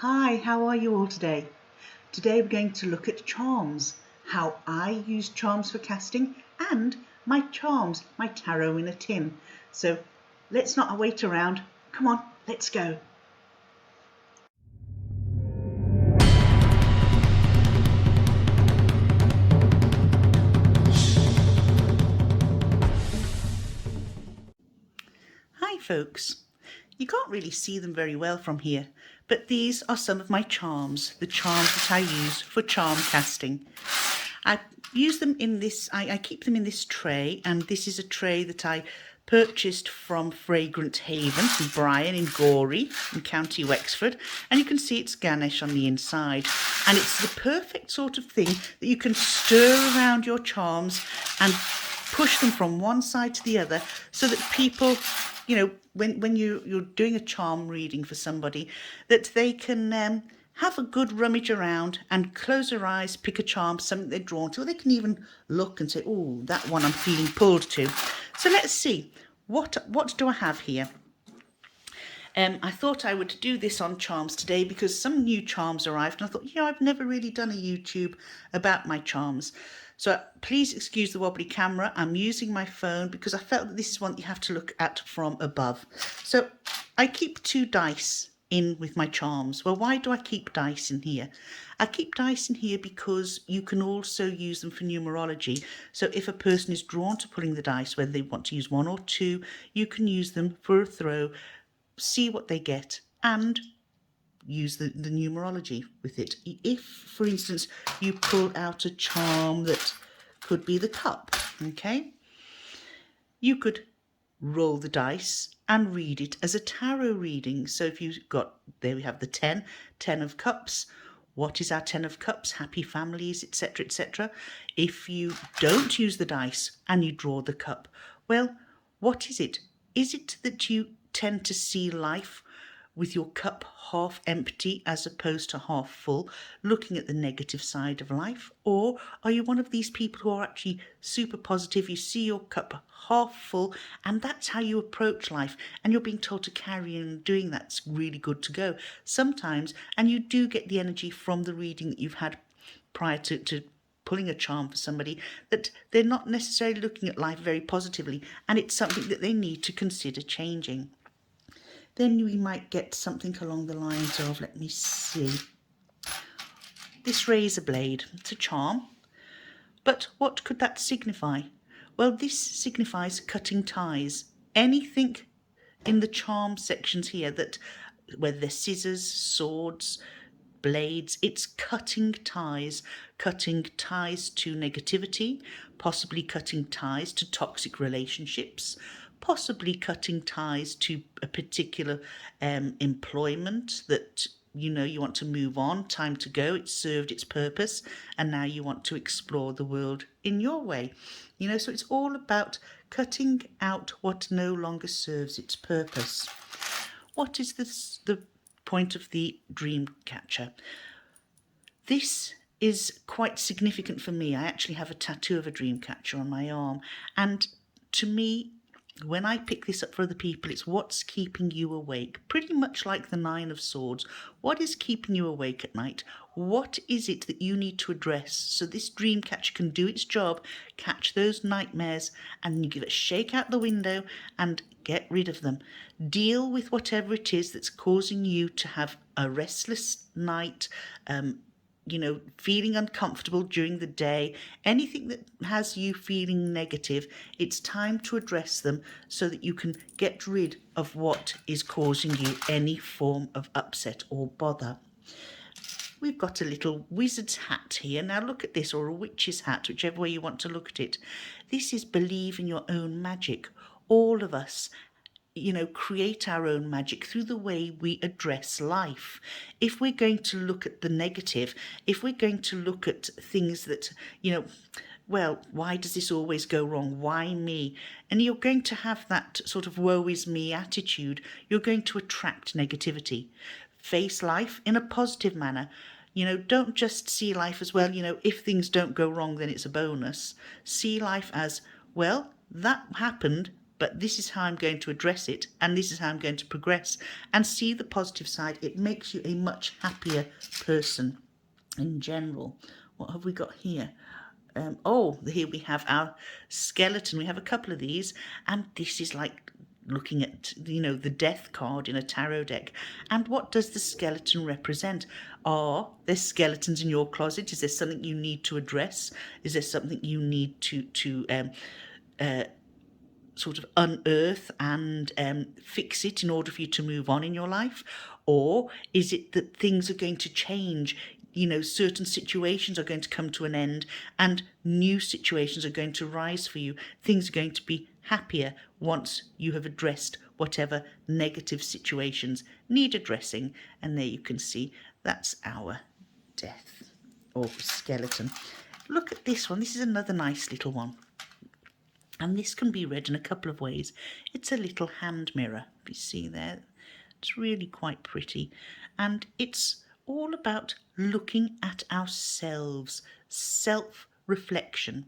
Hi, how are you all today? Today we're going to look at charms, how I use charms for casting, and my charms, my tarot in a tin. So let's not wait around. Come on, let's go. Hi folks. You can't really see them very well from here, but these are some of my charms, the charms that I use for charm casting. I use them in this, I keep them in this tray, and this is a tray that I purchased from Fragrant Haven, from Brian in Gorey in County Wexford, and you can see it's Ganesh on the inside, and it's the perfect sort of thing that you can stir around your charms and push them from one side to the other so that people, when you're doing a charm reading for somebody, that they can have a good rummage around and close their eyes, pick a charm, something they're drawn to, or they can even look and say, oh, that one I'm feeling pulled to. So let's see, what do I have here? I thought I would do this on charms today because some new charms arrived, and I thought, I've never really done a YouTube about my charms. So please excuse the wobbly camera. I'm using my phone because I felt that this is one that you have to look at from above. So I keep 2 dice in with my charms. Well, why do I keep dice in here? I keep dice in here because you can also use them for numerology. So if a person is drawn to pulling the dice, whether they want to use 1 or 2, you can use them for a throw, see what they get, and use the numerology with it. If, for instance, you pull out a charm that could be the cup, okay, you could roll the dice and read it as a tarot reading. So if you've got, there we have the 10 of cups. What is our 10 of cups? Happy families, etc., etc. If you don't use the dice and you draw the cup, well, what is it? Is it that you tend to see life with your cup half empty as opposed to half full, looking at the negative side of life? Or are you one of these people who are actually super positive? You see your cup half full, and that's how you approach life, and you're being told to carry on doing that's really good to go sometimes, and you do get the energy from the reading that you've had prior to pulling a charm for somebody, that they're not necessarily looking at life very positively, and it's something that they need to consider changing. Then we might get something along the lines of, let me see, this razor blade. It's a charm, but what could that signify? Well, this signifies cutting ties. Anything in the charm sections here, that whether they're scissors, swords, blades, it's cutting ties to negativity, possibly cutting ties to toxic relationships, possibly cutting ties to a particular employment that you want to move on, time to go, it's served its purpose, and now you want to explore the world in your way. So it's all about cutting out what no longer serves its purpose. What is the point of the dream catcher? This is quite significant for me. I actually have a tattoo of a dream catcher on my arm, and to me, when I pick this up for other people, it's what's keeping you awake. Pretty much like the 9 of Swords. What is keeping you awake at night? What is it that you need to address so this dream catcher can do its job, catch those nightmares, and you give it a shake out the window and get rid of them. Deal with whatever it is that's causing you to have a restless night, feeling uncomfortable during the day, anything that has you feeling negative. It's time to address them so that you can get rid of what is causing you any form of upset or bother. We've got a little wizard's hat here. Now look at this, or a witch's hat, whichever way you want to look at it. This is believe in your own magic. All of us create our own magic through the way we address life. If we're going to look at the negative, if we're going to look at things that, well, why does this always go wrong? Why me? And you're going to have that sort of woe is me attitude. You're going to attract negativity. Face life in a positive manner. Don't just see life as, well, if things don't go wrong, then it's a bonus. See life as, well, that happened, but this is how I'm going to address it, and this is how I'm going to progress. And see the positive side. It makes you a much happier person in general. What have we got here? Here we have our skeleton. We have a couple of these, and this is like looking at, the death card in a tarot deck. And what does the skeleton represent? Are there skeletons in your closet? Is there something you need to address? Is there something you need to sort of unearth and fix it in order for you to move on in your life? Or is it that things are going to change? Certain situations are going to come to an end and new situations are going to rise for you. Things are going to be happier once you have addressed whatever negative situations need addressing. And there you can see that's our death or skeleton. Look at this one. This is another nice little one. And this can be read in a couple of ways. It's a little hand mirror, if you see there. It's really quite pretty. And it's all about looking at ourselves, self-reflection,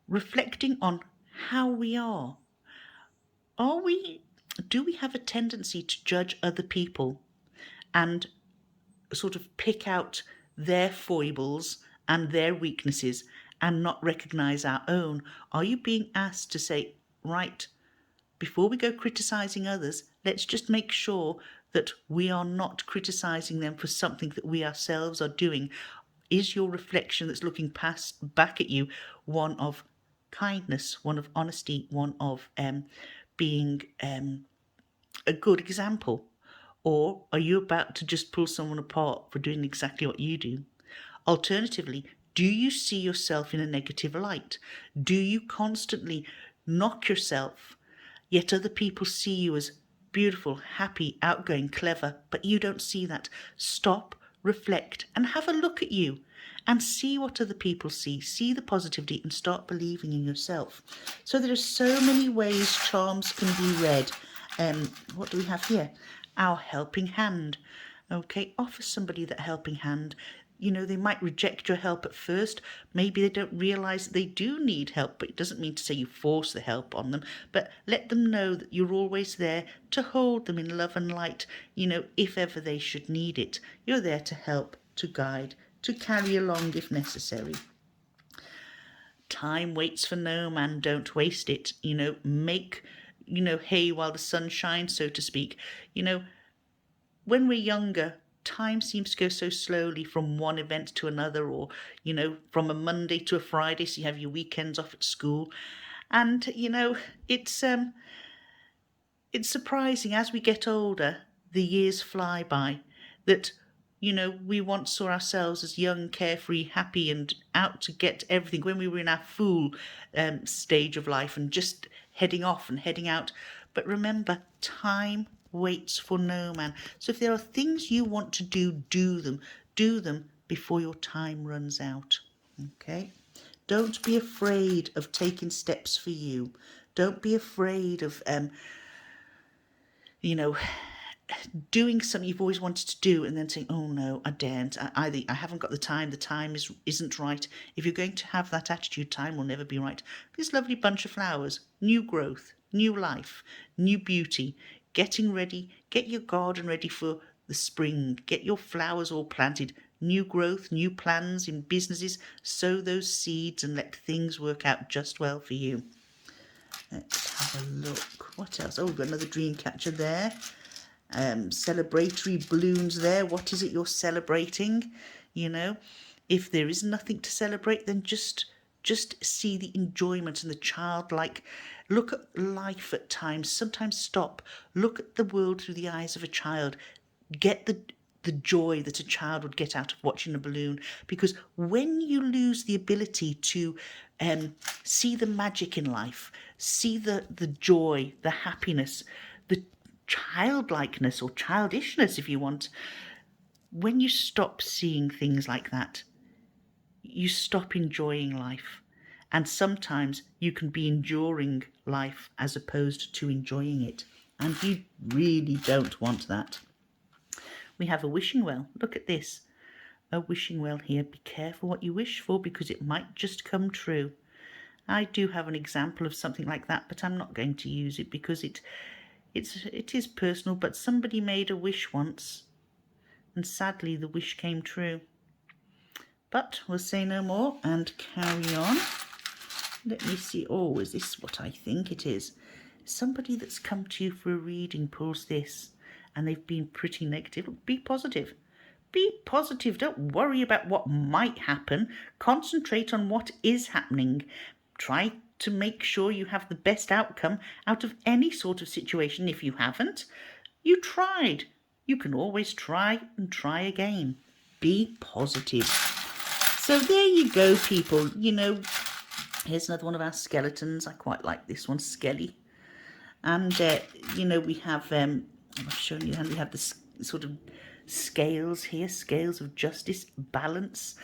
reflecting on how we are. Do we have a tendency to judge other people and sort of pick out their foibles and their weaknesses and not recognise our own? Are you being asked to say, right, before we go criticising others, let's just make sure that we are not criticising them for something that we ourselves are doing? Is your reflection that's looking back at you one of kindness, one of honesty, one of being a good example? Or are you about to just pull someone apart for doing exactly what you do? Alternatively, do you see yourself in a negative light? Do you constantly knock yourself, yet other people see you as beautiful, happy, outgoing, clever, but you don't see that? Stop, reflect, and have a look at you and see what other people see. See the positivity and start believing in yourself. So there are so many ways charms can be read. What do we have here? Our helping hand. Okay, offer somebody that helping hand. They might reject your help at first. Maybe they don't realise that they do need help, but it doesn't mean to say you force the help on them. But let them know that you're always there to hold them in love and light, if ever they should need it. You're there to help, to guide, to carry along if necessary. Time waits for no man, don't waste it. Make, hay while the sun shines, so to speak. When we're younger, time seems to go so slowly from one event to another, or, from a Monday to a Friday, so you have your weekends off at school. And, it's surprising as we get older, the years fly by, that, we once saw ourselves as young, carefree, happy, and out to get everything when we were in our fool stage of life and just heading off and heading out. But remember, time waits for no man. So if there are things you want to do, do them before your time runs out. Okay? Don't be afraid of taking steps for you. Don't be afraid of doing something you've always wanted to do and then saying, oh no, I daren't, I haven't got the time isn't right. If you're going to have that attitude, time will never be right. This lovely bunch of flowers, new growth, new life, new beauty, getting ready, get your garden ready for the spring, get your flowers all planted, new growth, new plans in businesses, sow those seeds and let things work out just well for you. Let's have a look. What else? Oh, we've got another dream catcher there. Celebratory balloons there. What is it you're celebrating? If there is nothing to celebrate, then just see the enjoyment and the childlike. Look at life at times. Sometimes stop. Look at the world through the eyes of a child. Get the joy that a child would get out of watching a balloon. Because when you lose the ability to see the magic in life, see the joy, the happiness, the childlikeness or childishness, if you want, when you stop seeing things like that, you stop enjoying life. And sometimes you can be enduring life as opposed to enjoying it. And you really don't want that. We have a wishing well. Look at this. A wishing well here. Be careful what you wish for because it might just come true. I do have an example of something like that, but I'm not going to use it because it is personal. But somebody made a wish once, and sadly the wish came true. But we'll say no more and carry on. Let me see. Oh, is this what I think it is? Somebody that's come to you for a reading pulls this, and they've been pretty negative. Be positive. Be positive. Don't worry about what might happen. Concentrate on what is happening. Try to make sure you have the best outcome out of any sort of situation. If you haven't, you tried. You can always try and try again. Be positive. So there you go, people. You know, here's another one of our skeletons. I quite like this one, Skelly. And, you know, we have, I've shown you how we have the sort of scales here, scales of justice, balance,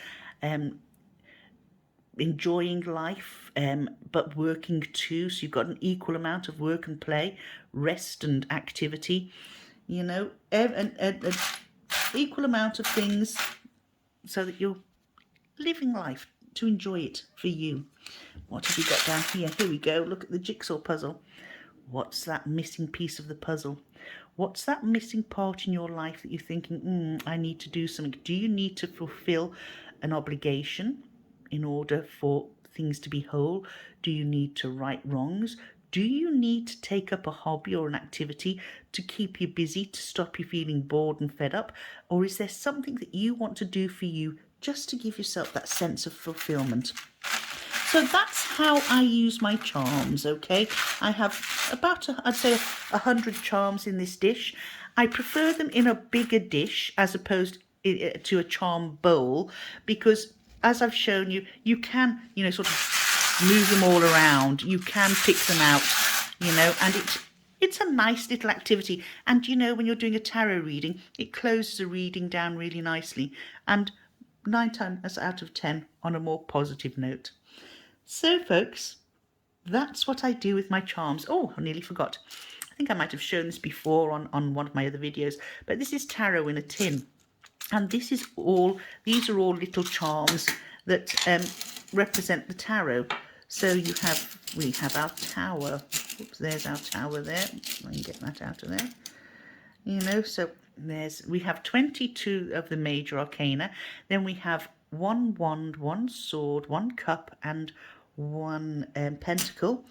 enjoying life, but working too. So you've got an equal amount of work and play, rest and activity, you know, an equal amount of things so that you're living life to enjoy it for you. What have we got down here? Here we go. Look at the jigsaw puzzle. What's that missing piece of the puzzle? What's that missing part in your life that you're thinking, I need to do something? Do you need to fulfill an obligation in order for things to be whole? Do you need to right wrongs? Do you need to take up a hobby or an activity to keep you busy, to stop you feeling bored and fed up? Or is there something that you want to do for you just to give yourself that sense of fulfillment? So that's how I use my charms, okay? I have about, I'd say, 100 charms in this dish. I prefer them in a bigger dish as opposed to a charm bowl because, as I've shown you, you can, you know, sort of move them all around. You can pick them out, you know, and it's a nice little activity. And, you know, when you're doing a tarot reading, it closes a reading down really nicely. And 9 times out of 10 on a more positive note. So, folks, that's what I do with my charms. Oh, I nearly forgot. I think I might have shown this before on one of my other videos, but this is tarot in a tin. And this is all, these are all little charms that represent the tarot. So we have our tower. Oops, there's our tower there. I can get that out of there. You know, so we have 22 of the major arcana. Then we have 1 wand, 1 sword, 1 cup, and 1 pentacle,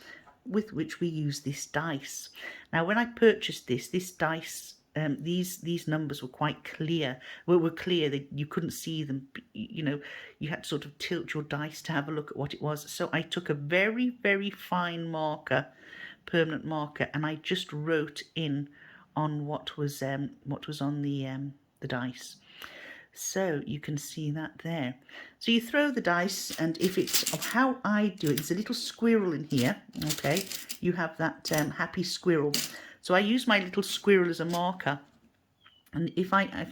with which we use this dice. Now, when I purchased this dice, these numbers were quite clear. Were clear that you couldn't see them. You know, you had to sort of tilt your dice to have a look at what it was. So I took a very, very fine marker, permanent marker, and I just wrote in on what was on the dice. So you can see that there. So you throw the dice, and if it's how I do it, there's a little squirrel in here. Okay, you have that happy squirrel. So I use my little squirrel as a marker. And if I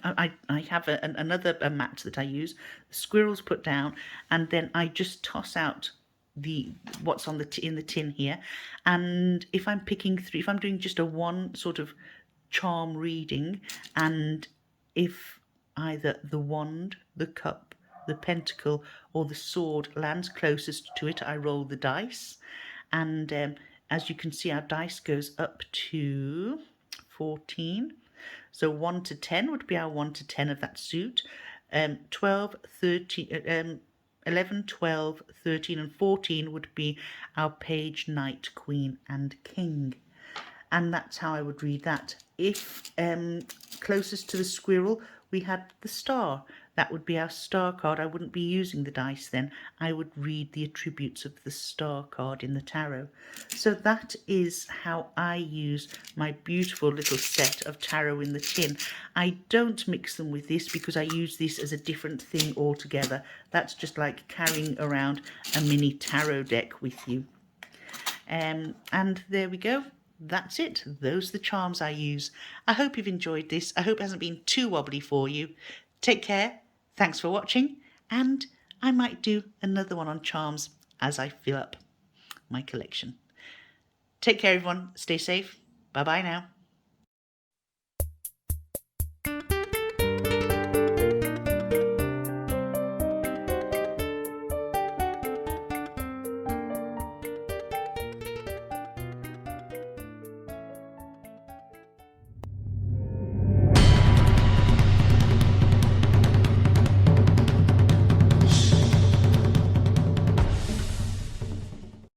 have another mat that I use, the squirrel's put down, and then I just toss out what's on in the tin here. And if I'm picking 3, if I'm doing just a one sort of charm reading, and if either the wand, the cup, the pentacle, or the sword lands closest to it, I roll the dice. And as you can see, our dice goes up to 14. So 1 to 10 would be our 1 to 10 of that suit. 12, 13, 11, 12, 13, and 14 would be our page, knight, queen, and king. And that's how I would read that. If closest to the squirrel, we had the star. That would be our star card. I wouldn't be using the dice then. I would read the attributes of the star card in the tarot. So that is how I use my beautiful little set of tarot in the tin. I don't mix them with this because I use this as a different thing altogether. That's just like carrying around a mini tarot deck with you. And there we go. That's it. Those are the charms I use. I hope you've enjoyed this. I hope it hasn't been too wobbly for you. Take care. Thanks for watching. And I might do another one on charms as I fill up my collection. Take care, everyone. Stay safe. Bye-bye now.